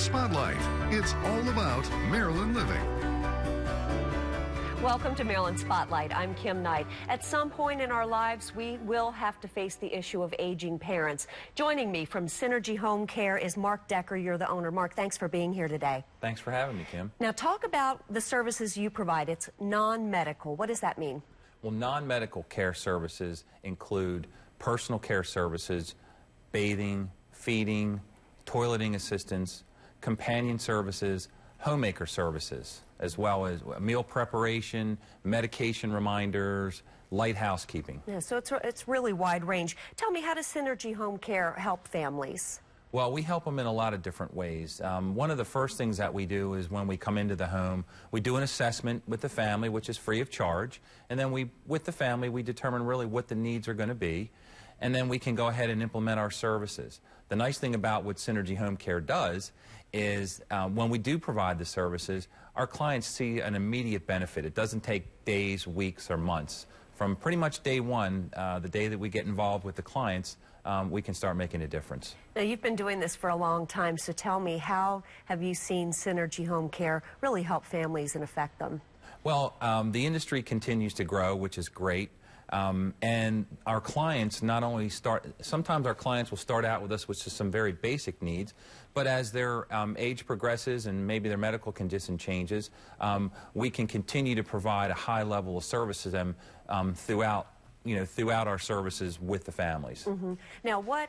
Maryland Spotlight. It's all about Maryland living. Welcome to Maryland Spotlight. I'm Kim Knight. At some point in our lives, we will have to face the issue of aging parents. Joining me from Synergy Home Care is Mark Decker. You're the owner. Mark, thanks for being here today. Thanks for having me, Kim. Now, talk about the services you provide. It's non-medical. What does that mean? Well, non-medical care services include personal care services, bathing, feeding, toileting assistance, companion services, homemaker services, as well as meal preparation, medication reminders, light housekeeping. Yeah, so it's really wide range. Tell me, how does Synergy Home Care help families? Well, we help them in a lot of different ways. One of the first things that we do is when we come into the home, we do an assessment with the family, which is free of charge, and then with the family, we determine really what the needs are going to be, and then we can go ahead and implement our services. The nice thing about what Synergy Home Care does is when we do provide the services, our clients see an immediate benefit. It doesn't take days, weeks, or months. From pretty much day one, the day that we get involved with the clients, we can start making a difference. Now, you've been doing this for a long time, so tell me, how have you seen Synergy Home Care really help families and affect them? Well, the industry continues to grow, which is great. And our clients not only sometimes our clients will start out with us with just some very basic needs, but as their age progresses and maybe their medical condition changes, we can continue to provide a high level of service to them throughout our services with the families. Mm-hmm. Now, what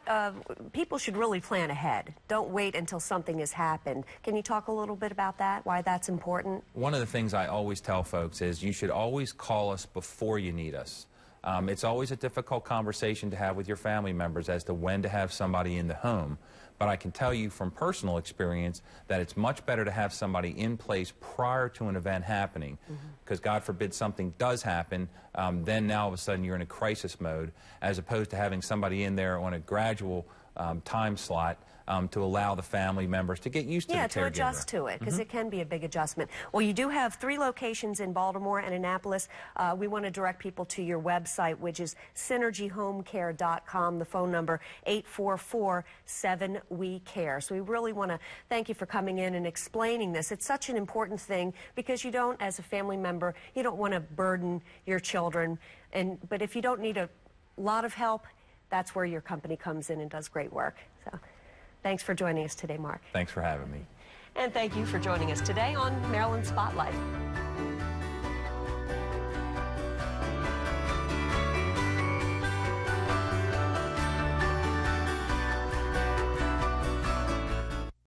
people should really plan ahead. Don't wait until something has happened. Can you talk a little bit about that, why that's important? One of the things I always tell folks is you should always call us before you need us. It's always a difficult conversation to have with your family members as to when to have somebody in the home. But I can tell you from personal experience that it's much better to have somebody in place prior to an event happening. Because God forbid something does happen, then now all of a sudden you're in a crisis mode, as opposed to having somebody in there on a gradual time slot to allow the family members to get used to the caregiver. Yeah, to adjust to it, because it can be a big adjustment. Well, you do have 3 locations in Baltimore and Annapolis. We want to direct people to your website, which is synergyhomecare.com. The phone number, 844-7-WE-CARE. So we really want to thank you for coming in and explaining this. It's such an important thing, because you don't, as a family member, you don't want to burden your children. But if you don't need a lot of help, that's where your company comes in and does great work. So thanks for joining us today, Mark. Thanks for having me. And thank you for joining us today on Maryland Spotlight.